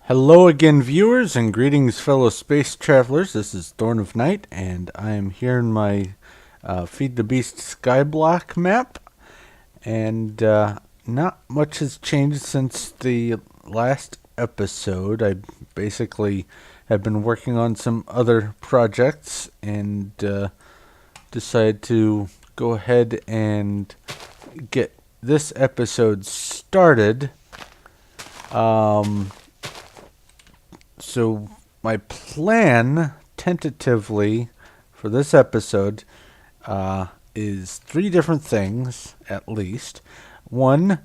Hello again, viewers, and greetings, fellow space travelers. This is Thorn of Night, and I am here in my Feed the Beast Skyblock map. And not much has changed since the last episode. I basically have been working on some other projects and decided to go ahead and get this episode started. So my plan, tentatively, for this episode, is three different things, at least. One,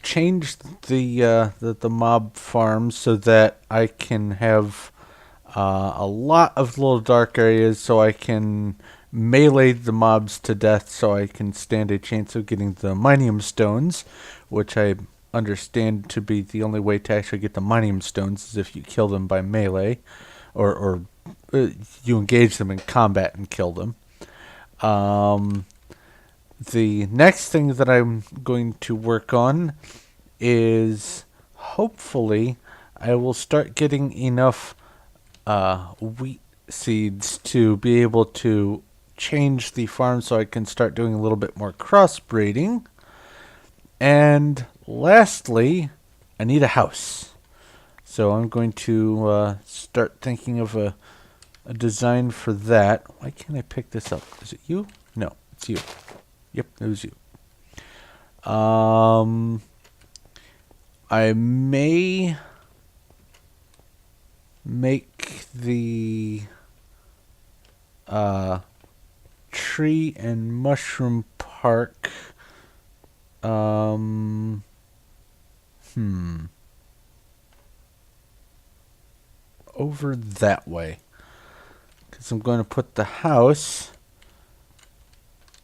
change the mob farms so that I can have a lot of little dark areas, so I can melee the mobs to death, so I can stand a chance of getting the Minium Stones, which I understand to be the only way to actually get the Minium Stones is if you kill them by melee, or you engage them in combat and kill them. The next thing that I'm going to work on is hopefully I will start getting enough wheat seeds to be able to change the farm so I can start doing a little bit more crossbreeding. And lastly, I need a house. So I'm going to start thinking of a design for that. Why can't I pick this up? Is it you? No, it's you. Yep, it was you. I may make the tree and mushroom park over that way, because I'm going to put the house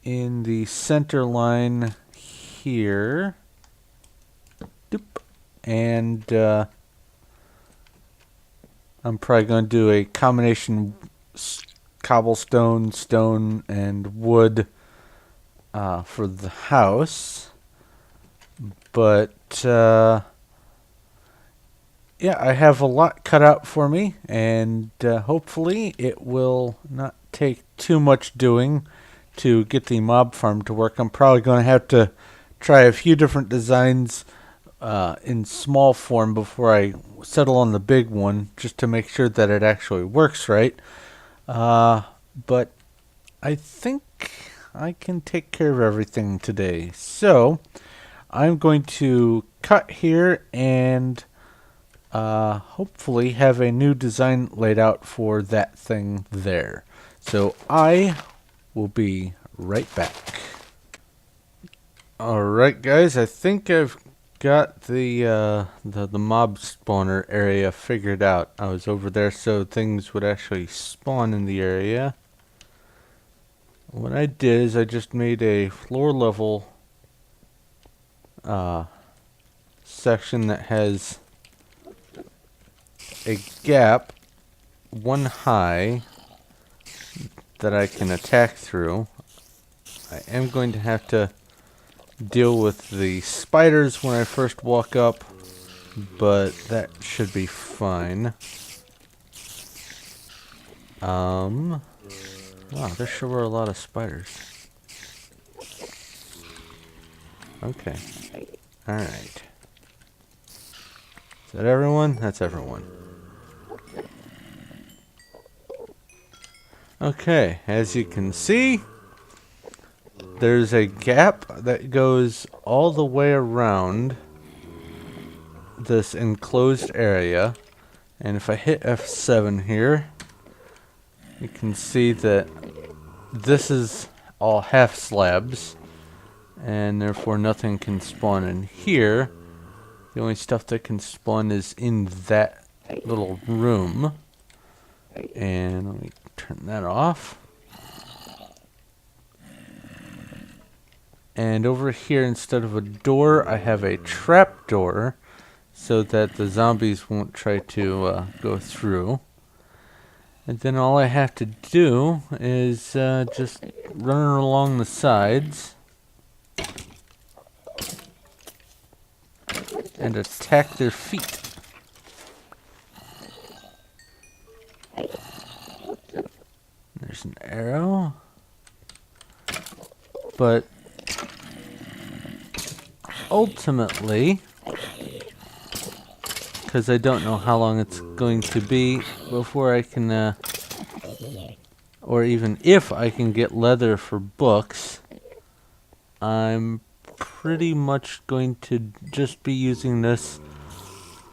in the center line here. Doop. And I'm probably going to do a combination cobblestone, stone, and wood for the house. But yeah, I have a lot cut out for me, and hopefully it will not take too much doing to get the mob farm to work. I'm probably going to have to try a few different designs in small form before I settle on the big one, just to make sure that it actually works right. But I think I can take care of everything today. So I'm going to cut here and hopefully have a new design laid out for that thing there. So I will be right back. Alright guys, I think I've got the mob spawner area figured out. I was over there so things would actually spawn in the area. What I did is I just made a floor level section that has a gap one high that I can attack through. I am going to have to deal with the spiders when I first walk up, but that should be fine. Wow, there sure were a lot of spiders. Okay. Alright. Is that everyone? That's everyone. Okay, as you can see, there's a gap that goes all the way around this enclosed area. And if I hit F7 here, you can see that this is all half slabs, and therefore nothing can spawn in here. The only stuff that can spawn is in that little room. And let me turn that off. And over here, instead of a door, I have a trap door so that the zombies won't try to go through. And then all I have to do is just run along the sides and attack their feet. There's an arrow. But ultimately, because I don't know how long it's going to be before I can, or even if I can get leather for books, I'm pretty much going to just be using this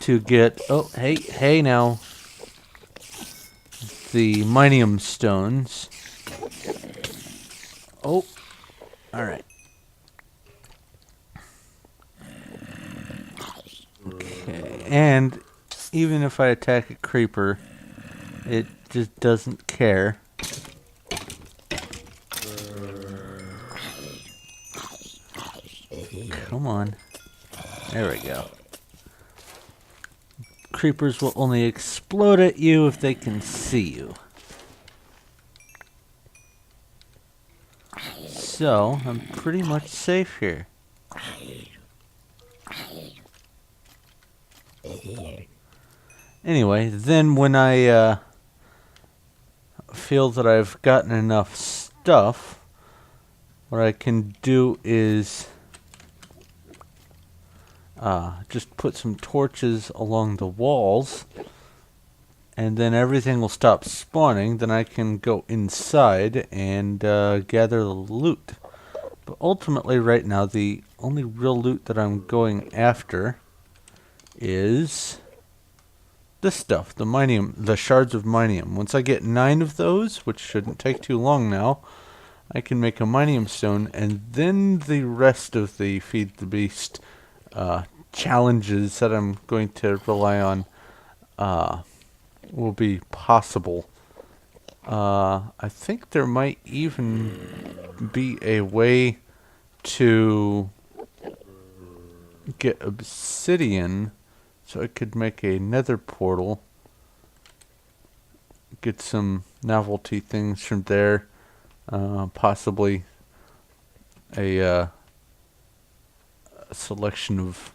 to get, oh, hey now, the Minium stones. Oh, alright. Okay, and even if I attack a creeper, it just doesn't care. Come on. There we go. Creepers will only explode at you if they can see you. So, I'm pretty much safe here. Anyway, then when I feel that I've gotten enough stuff, what I can do is just put some torches along the walls, and then everything will stop spawning. Then I can go inside and gather the loot. But ultimately, right now, the only real loot that I'm going after is this stuff, the Minium, the shards of Minium. Once I get 9 of those, which shouldn't take too long now, I can make a Minium Stone, and then the rest of the Feed the Beast challenges that I'm going to rely on will be possible. I think there might even be a way to get obsidian so I could make a nether portal, get some novelty things from there, possibly a selection of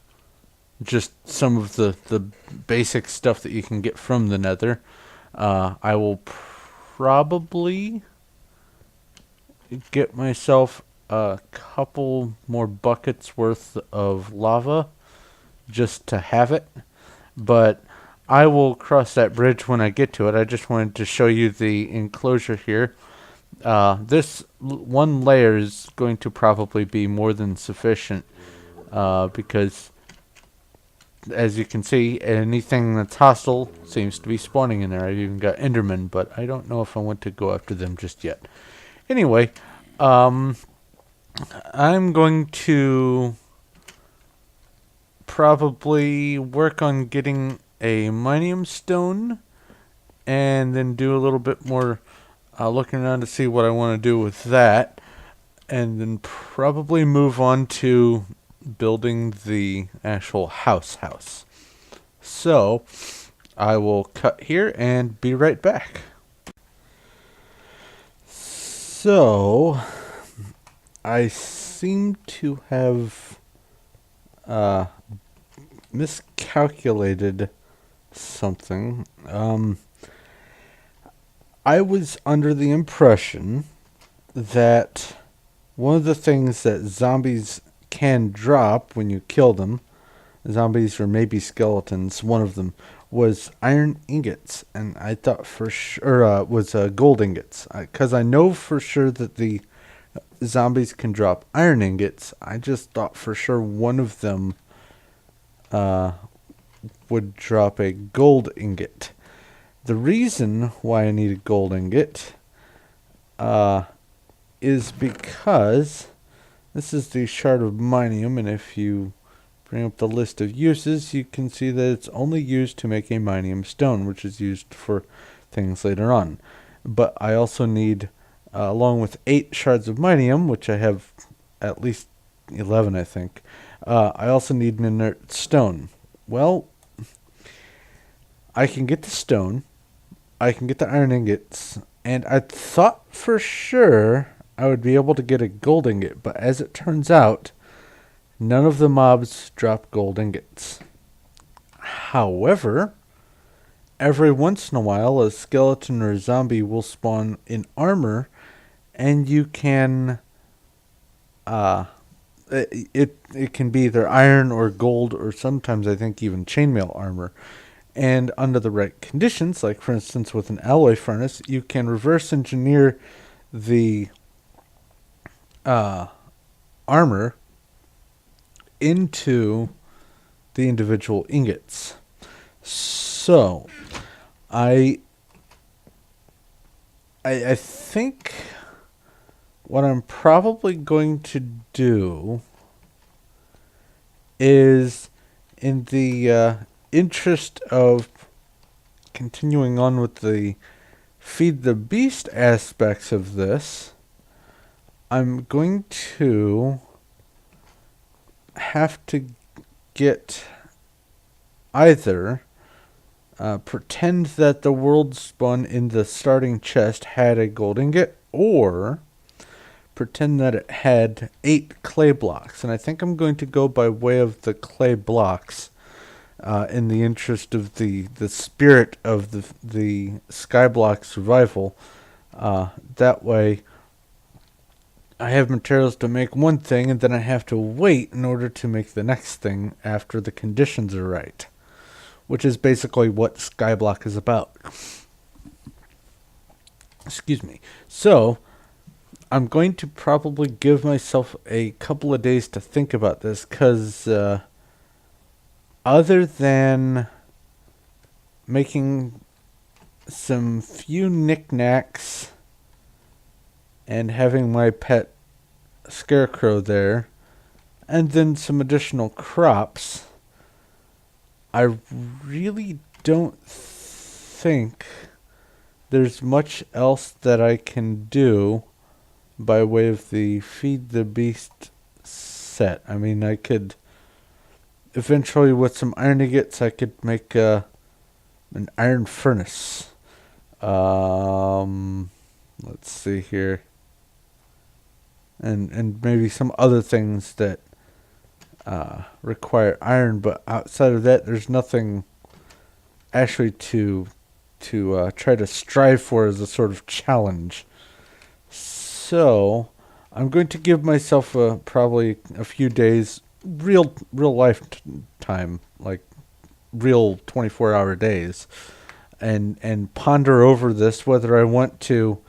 just some of the basic stuff that you can get from the nether. I will probably get myself a couple more buckets worth of lava just to have it, but I will cross that bridge when I get to it. I just wanted to show you the enclosure here. This one layer is going to probably be more than sufficient because, as you can see, anything that's hostile seems to be spawning in there. I've even got Endermen, but I don't know if I want to go after them just yet. Anyway, I'm going to probably work on getting a Minium Stone and then do a little bit more looking around to see what I want to do with that, and then probably move on to building the actual house. So I will cut here and be right back. So I seem to have miscalculated something. I was under the impression that one of the things that zombies can drop when you kill them, zombies or maybe skeletons, one of them was iron ingots, and I thought for sure was gold ingots, because I know for sure that the zombies can drop iron ingots. I just thought for sure one of them would drop a gold ingot. The reason why I need a gold ingot is because this is the shard of Minium, and if you bring up the list of uses, you can see that it's only used to make a Minium Stone, which is used for things later on. But I also need, along with 8 shards of Minium, which I have at least 11, I think, I also need an inert stone. Well, I can get the stone, I can get the iron ingots, and I thought for sure I would be able to get a gold ingot, but as it turns out, none of the mobs drop gold ingots. However, every once in a while, a skeleton or a zombie will spawn in armor, and you can, it can be either iron or gold, or sometimes I think even chainmail armor. And under the right conditions, like for instance with an alloy furnace, you can reverse engineer the armor into the individual ingots. So, I think what I'm probably going to do is, in the interest of continuing on with the Feed the Beast aspects of this, I'm going to have to get either pretend that the world spawn in the starting chest had a gold ingot, or pretend that it had 8 clay blocks. And I think I'm going to go by way of the clay blocks in the interest of the spirit of the Skyblock survival. That way I have materials to make one thing, and then I have to wait in order to make the next thing after the conditions are right. Which is basically what Skyblock is about. Excuse me. So, I'm going to probably give myself a couple of days to think about this, because other than making some few knickknacks and having my pet scarecrow there, and then some additional crops, I really don't think there's much else that I can do by way of the Feed the Beast set. I mean, I could eventually, with some iron ingots, I could make an iron furnace. Let's see here. And maybe some other things that require iron, but outside of that, there's nothing actually to try to strive for as a sort of challenge. So I'm going to give myself probably a few days, real life time, like real 24-hour days, and ponder over this, whether I want to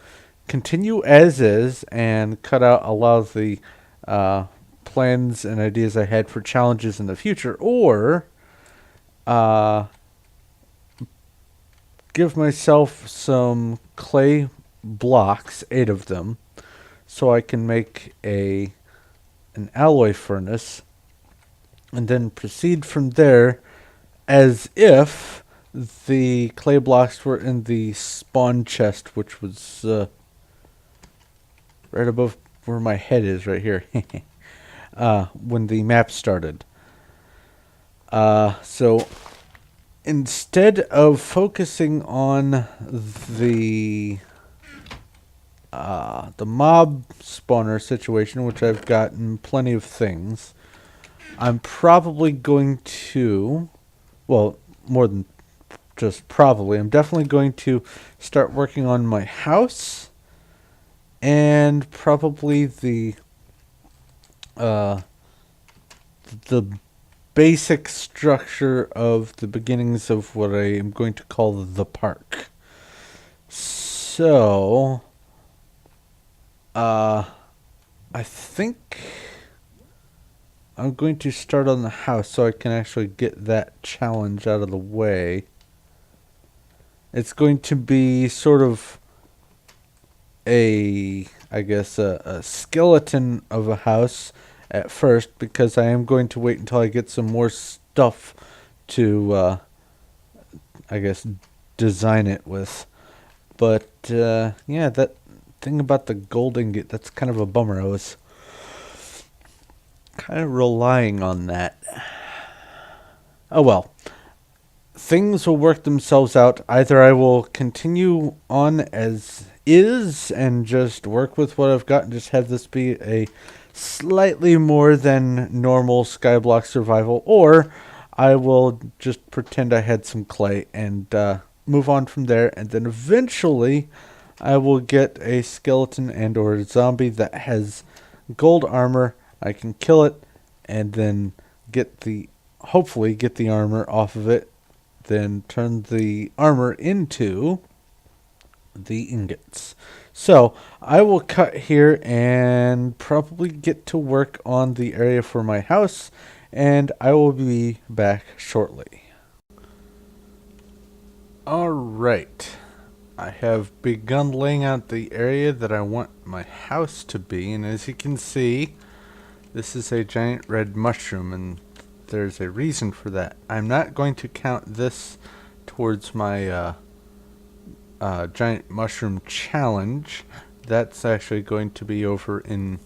continue as is and cut out a lot of the plans and ideas I had for challenges in the future, or give myself some clay blocks, 8 of them, so I can make an alloy furnace, and then proceed from there as if the clay blocks were in the spawn chest, which was right above where my head is, right here. When the map started. So instead of focusing on the mob spawner situation, which I've gotten plenty of things, I'm probably going to, well, more than just probably, I'm definitely going to start working on my house, and probably the basic structure of the beginnings of what I am going to call the park. So, I think I'm going to start on the house so I can actually get that challenge out of the way. It's going to be sort of a skeleton of a house at first, because I am going to wait until I get some more stuff to, design it with. But, yeah, that thing about the gold ingot, that's kind of a bummer. I was kind of relying on that. Oh well. things will work themselves out. Either I will continue on as is and just work with what I've got and just have this be a slightly more than normal Skyblock survival, or I will just pretend I had some clay and move on from there, and then eventually I will get a skeleton and or a zombie that has gold armor. I can kill it and then hopefully get the armor off of it, then turn the armor into the ingots. So I will cut here and probably get to work on the area for my house, and I will be back shortly. Alright, I have begun laying out the area that I want my house to be, and as you can see, this is a giant red mushroom, and there's a reason for that. I'm not going to count this towards my giant mushroom challenge. That's actually going to be over in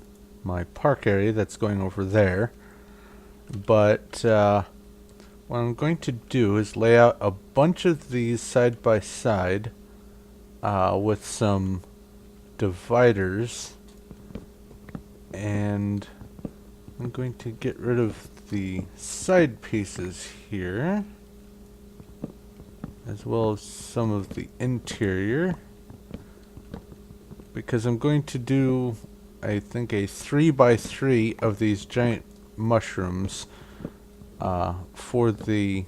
my park area. That's going over there. But what I'm going to do is lay out a bunch of these side by side with some dividers, and I'm going to get rid of the side pieces here, as well as some of the interior, because I'm going to do, I think, a 3x3 of these giant mushrooms for the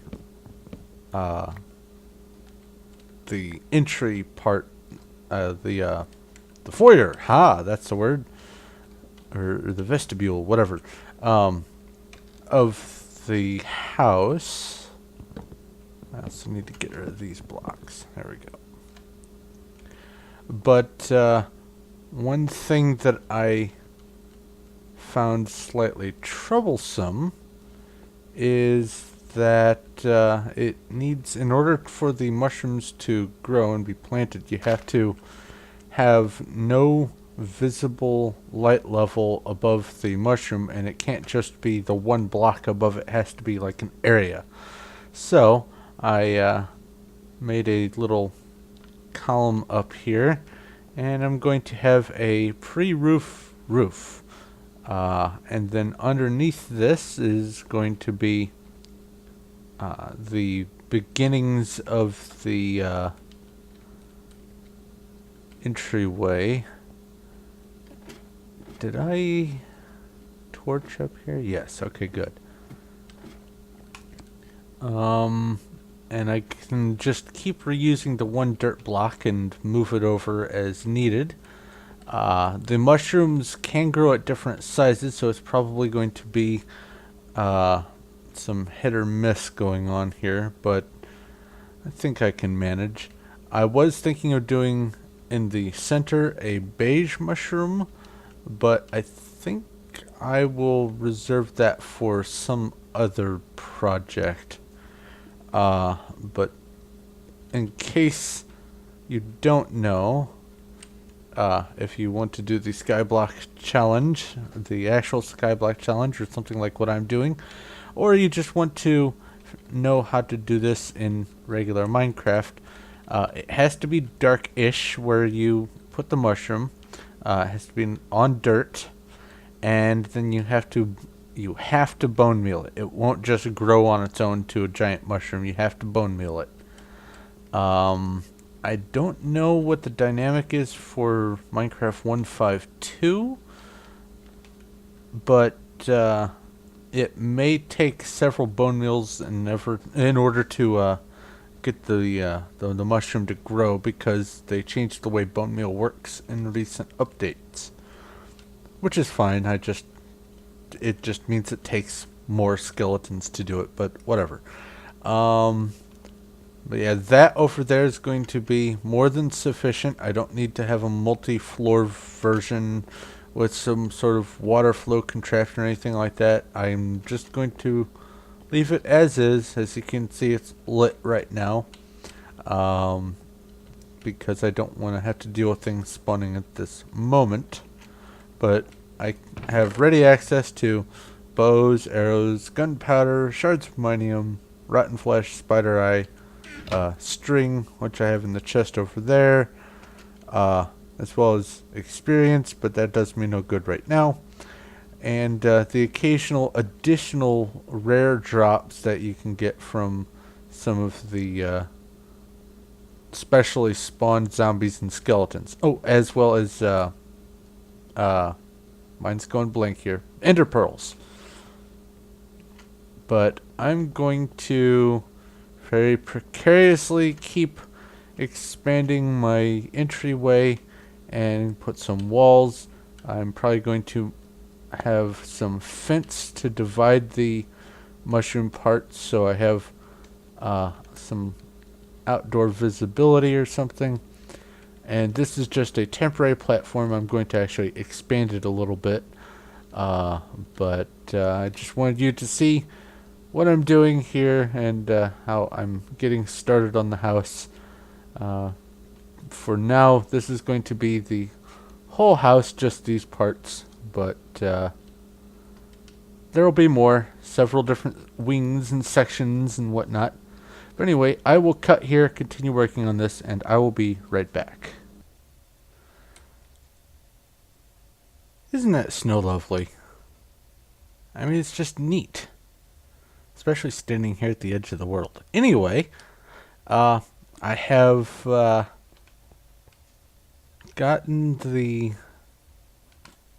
entry part, the foyer. Ha, that's the word, or the vestibule, whatever, of the house. I also need to get rid of these blocks. There we go. But one thing that I found slightly troublesome is that it needs, in order for the mushrooms to grow and be planted, you have to have no visible light level above the mushroom, and it can't just be the one block above it. It has to be like an area. So I made a little column up here, and I'm going to have a pre-roof roof. And then underneath this is going to be the beginnings of the entryway. Did I torch up here? Yes, okay, good. And I can just keep reusing the one dirt block and move it over as needed. The mushrooms can grow at different sizes, so it's probably going to be some hit or miss going on here, but I think I can manage. I was thinking of doing in the center a beige mushroom, but I think I will reserve that for some other project. But in case you don't know, if you want to do the Skyblock challenge, the actual Skyblock challenge, or something like what I'm doing, or you just want to know how to do this in regular Minecraft, it has to be dark-ish where you put the mushroom. It has to be on dirt, and then you have to bone meal it. It won't just grow on its own to a giant mushroom. You have to bone meal it. I don't know what the dynamic is for Minecraft 1.5.2, but it may take several bone meals in order to get the mushroom to grow, because they changed the way bone meal works in recent updates, which is fine. It just means it takes more skeletons to do it, but whatever. But yeah, that over there is going to be more than sufficient. I don't need to have a multi-floor version with some sort of water flow contraption or anything like that. I'm just going to leave it as is. As you can see, it's lit right now, because I don't want to have to deal with things spawning at this moment. But I have ready access to bows, arrows, gunpowder, shards of minium, rotten flesh, spider eye, string, which I have in the chest over there, as well as experience, but that does me no good right now. And the occasional additional rare drops that you can get from some of the specially spawned zombies and skeletons. Oh, as well as mine's going blank here. Ender pearls. But I'm going to very precariously keep expanding my entryway and put some walls. I'm probably going to have some fence to divide the mushroom parts, so I have some outdoor visibility or something. And this is just a temporary platform. I'm going to actually expand it a little bit, but I just wanted you to see what I'm doing here and how I'm getting started on the house. For now, this is going to be the whole house, just these parts, but there will be more, several different wings and sections and whatnot. But anyway, I will cut here, continue working on this, and I will be right back. Isn't that snow lovely? I mean, it's just neat. Especially standing here at the edge of the world. Anyway, I have gotten the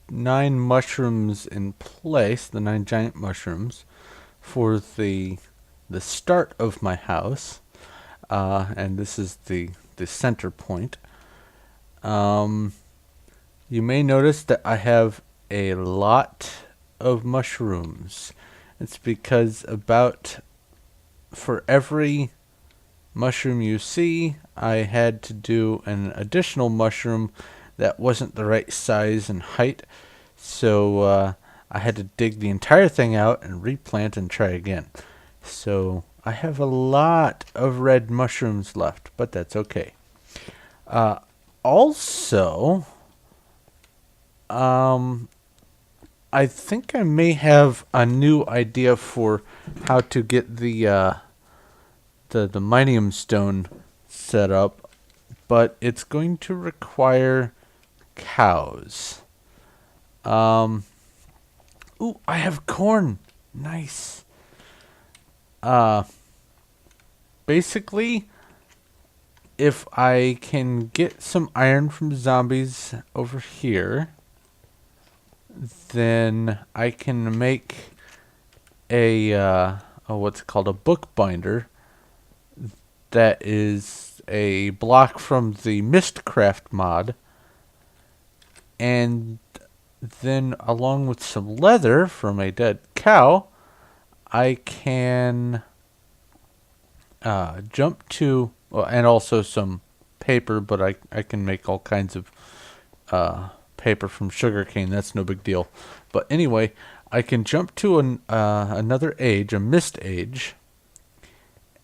9 mushrooms in place, the 9 giant mushrooms, for the start of my house, and this is the center point. You may notice that I have a lot of mushrooms. It's because for every mushroom you see, I had to do an additional mushroom that wasn't the right size and height, so I had to dig the entire thing out and replant and try again. So I have a lot of red mushrooms left, but that's okay. Also, I think I may have a new idea for how to get the Minium Stone set up, but it's going to require cows. Ooh, I have corn. Nice. Basically, if I can get some iron from zombies over here, then I can make what's called a bookbinder. That is a block from the Mistcraft mod, and then along with some leather from a dead cow, I can jump to, and also some paper, but I can make all kinds of paper from sugarcane. That's no big deal. But anyway, I can jump to another age, a mist age,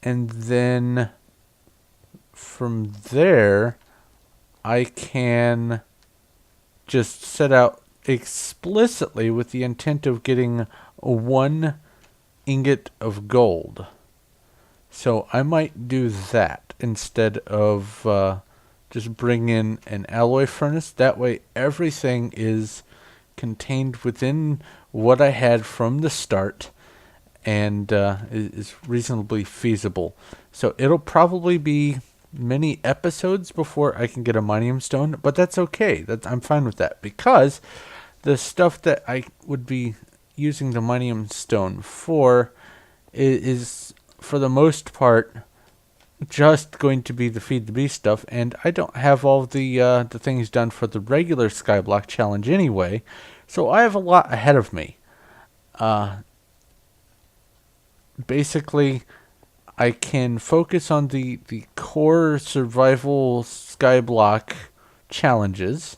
and then from there I can just set out explicitly with the intent of getting 1 ingot of gold. So I might do that instead of just bring in an alloy furnace. That way everything is contained within what I had from the start and is reasonably feasible. So it'll probably be many episodes before I can get a Minium Stone, but that's okay. I'm fine with that, because the stuff that I would be using the Minium Stone for is for the most part just going to be the Feed the Beast stuff, and I don't have all the things done for the regular Skyblock challenge anyway, so I have a lot ahead of me. Basically, I can focus on the core survival Skyblock challenges,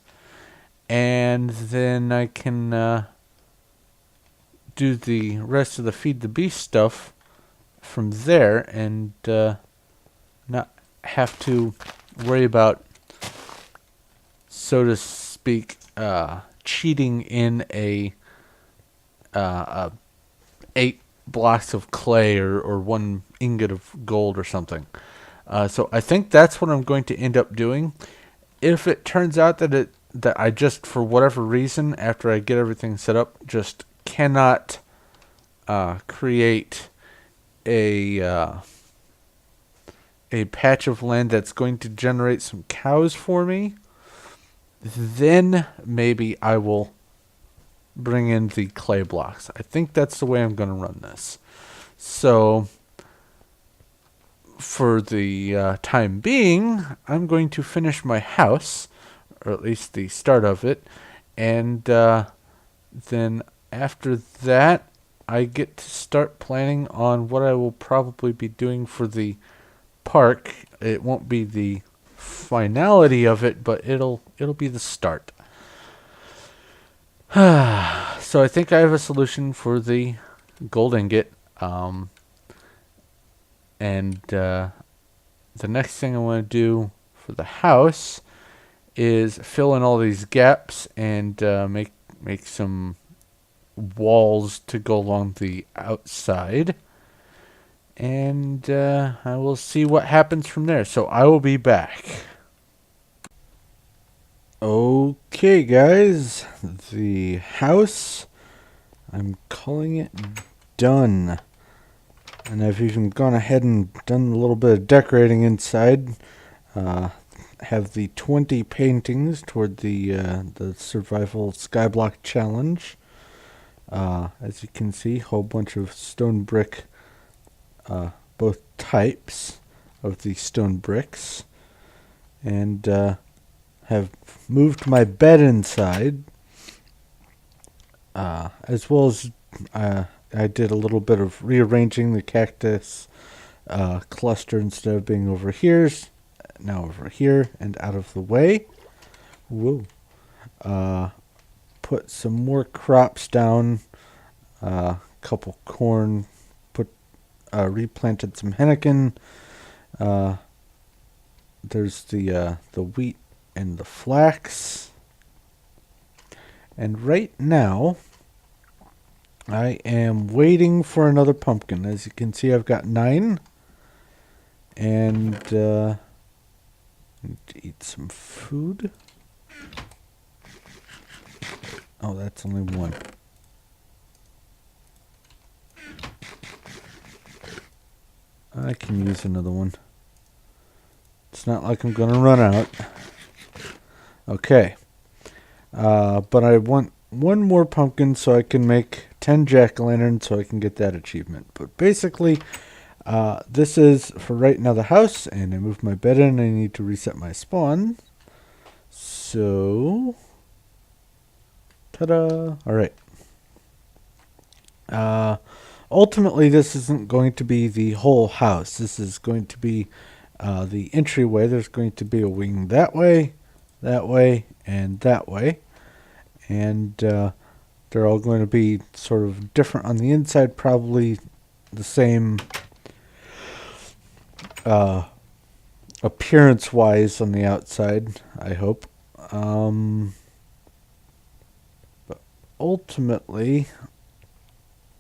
and then I can do the rest of the Feed the Beast stuff from there, and not have to worry about, so to speak, cheating in a blocks of clay or 1 ingot of gold or something. So I think that's what I'm going to end up doing. If it turns out that I just, for whatever reason, after I get everything set up, just cannot create a patch of land that's going to generate some cows for me, then maybe I will bring in the clay blocks. I think that's the way I'm going to run this. So for the time being, I'm going to finish my house, or at least the start of it, and then after that, I get to start planning on what I will probably be doing for the park. It won't be the finality of it, but it'll be the start. So I think I have a solution for the gold ingot. And the next thing I want to do for the house is fill in all these gaps and make some walls to go along the outside. And I will see what happens from there. So I will be back. Okay, guys. The house, I'm calling it done. And I've even gone ahead and done a little bit of decorating inside. Have the 20 paintings toward the survival skyblock challenge. As you can see, a whole bunch of stone brick, both types of the stone bricks. And have moved my bed inside, as well as I did a little bit of rearranging the cactus cluster. Instead of being over here, now over here and out of the way. Whoa. Put some more crops down, couple corn, replanted some henequen. There's the wheat and the flax. And right now, I am waiting for another pumpkin. As you can see, I've got 9. And need to eat some food. Oh, that's only 1. I can use another one. It's not like I'm going to run out. Okay. But I want 1 more pumpkin so I can make 10 jack-o'-lanterns so I can get that achievement. But basically, this is for right now the house, and I moved my bed in. I need to reset my spawn. So, ta-da! Alright. Ultimately, this isn't going to be the whole house. This is going to be the entryway. There's going to be a wing that way, and that way. And they're all going to be sort of different on the inside, probably the same appearance-wise on the outside, I hope. But ultimately,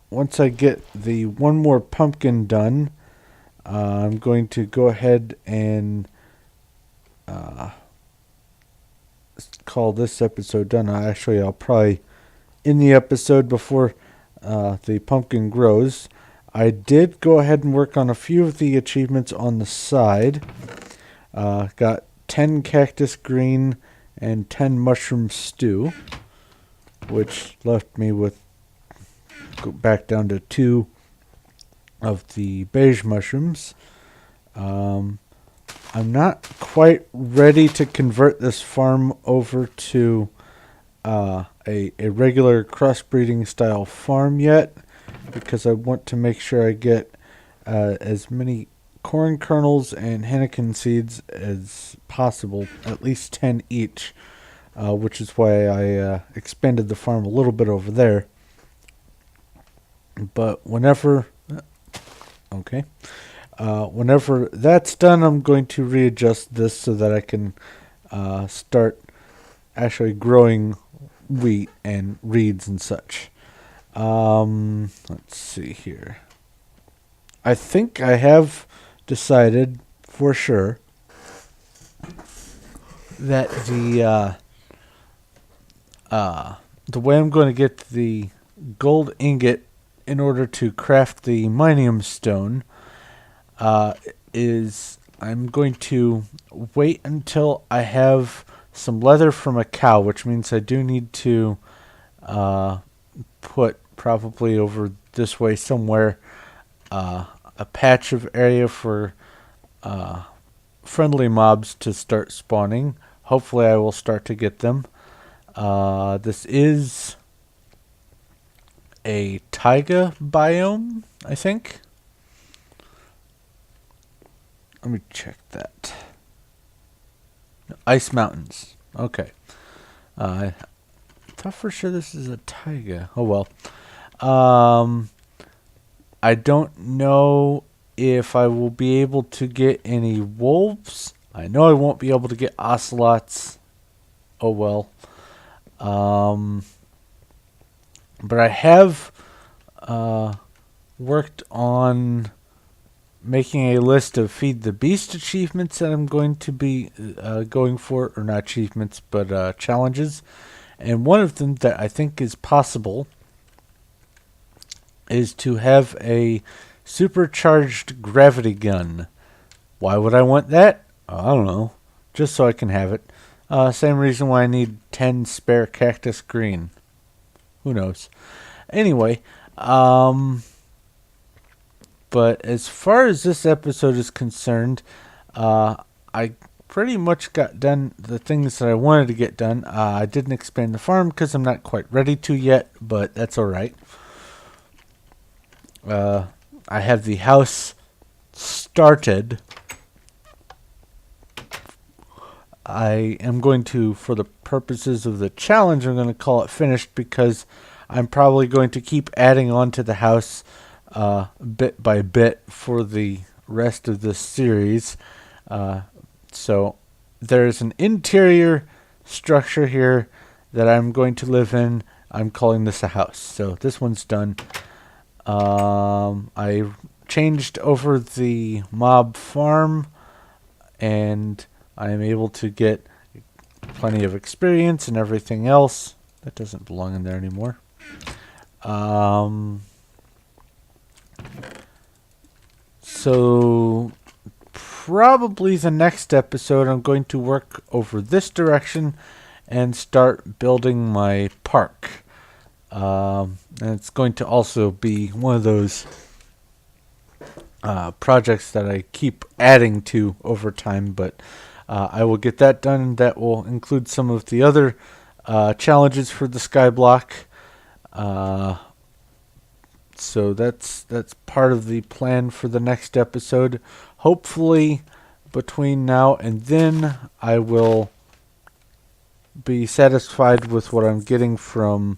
once I get the 1 more pumpkin done, I'm going to go ahead and call this episode done. Actually, I'll probably end the episode before the pumpkin grows. I did go ahead and work on a few of the achievements on the side. Got 10 cactus green and 10 mushroom stew, which left me with back down to 2 of the beige mushrooms. I'm not quite ready to convert this farm over to a regular crossbreeding style farm yet, because I want to make sure I get as many corn kernels and henequen seeds as possible, at least 10 each, which is why I expanded the farm a little bit over there. But whenever that's done, I'm going to readjust this so that I can start actually growing wheat and reeds and such. Let's see here. I think I have decided for sure that the way I'm going to get the gold ingot in order to craft the Minium Stone is I'm going to wait until I have some leather from a cow, which means I do need to put probably over this way somewhere a patch of area for friendly mobs to start spawning. Hopefully I will start to get them. This is a taiga biome, I think. Let me check that. Ice mountains. Okay. I thought for sure this is a taiga. Oh well. I don't know if I will be able to get any wolves. I know I won't be able to get ocelots. Oh well. But I have worked on making a list of Feed the Beast achievements that I'm going to be going for, or not achievements, but challenges. And one of them that I think is possible is to have a supercharged gravity gun. Why would I want that? I don't know. Just so I can have it. Same reason why I need 10 spare cactus green. Who knows? Anyway, but as far as this episode is concerned, I pretty much got done the things that I wanted to get done. I didn't expand the farm because I'm not quite ready to yet, but that's alright. I have the house started. I am going to, for the purposes of the challenge, I'm going to call it finished because I'm probably going to keep adding on to the house bit by bit for the rest of this series. So there's an interior structure here that I'm going to live in. I'm calling this a house. So this one's done. I changed over the mob farm and I am able to get plenty of experience and everything else. That doesn't belong in there anymore. So probably the next episode I'm going to work over this direction and start building my park. And it's going to also be one of those projects that I keep adding to over time, but I will get that done. That will include some of the other challenges for the Skyblock. So that's part of the plan for the next episode. Hopefully, between now and then, I will be satisfied with what I'm getting from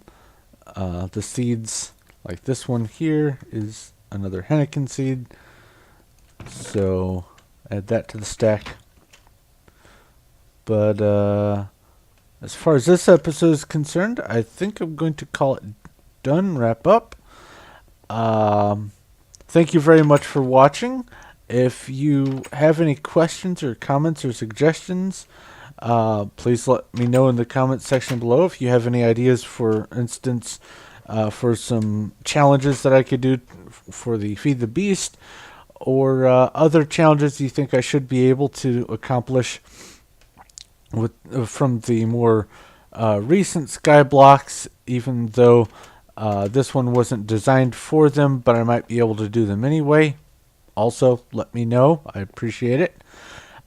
the seeds. Like this one here is another Henneken seed. So add that to the stack. But as far as this episode is concerned, I think I'm going to call it done, wrap up. Thank you very much for watching. If you have any questions or comments or suggestions, please let me know in the comments section below. If you have any ideas, for instance, for some challenges that I could do for the Feed the Beast, or other challenges you think I should be able to accomplish with from the more recent Skyblocks, even though this one wasn't designed for them, but I might be able to do them anyway. Also, let me know. I appreciate it.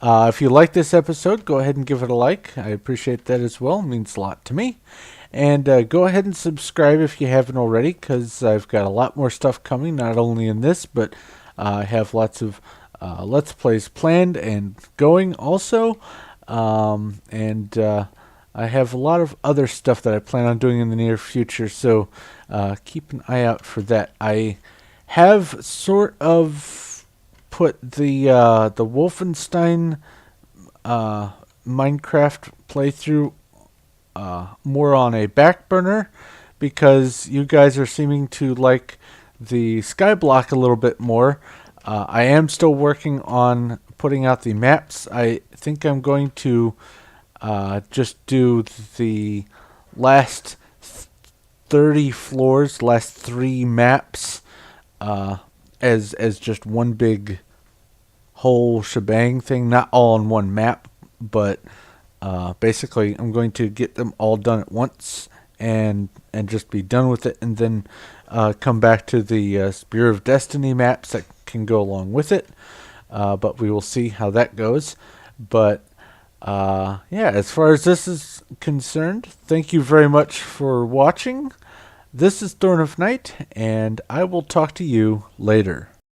If you like this episode, go ahead and give it a like. I appreciate that as well. It means a lot to me. And go ahead and subscribe if you haven't already, because I've got a lot more stuff coming, not only in this, but I have lots of Let's Plays planned and going also. And I have a lot of other stuff that I plan on doing in the near future, so keep an eye out for that. I have sort of put the Wolfenstein Minecraft playthrough more on a back burner because you guys are seeming to like the Skyblock a little bit more. I am still working on putting out the maps. I think I'm going to just do the last 30 floors, last 3 maps, as just one big whole shebang thing, not all on one map, but basically I'm going to get them all done at once and just be done with it, and then come back to the Spear of Destiny maps that can go along with it. But we will see how that goes. But yeah, as far as this is concerned, thank you very much for watching. This is Thorn of Night, and I will talk to you later.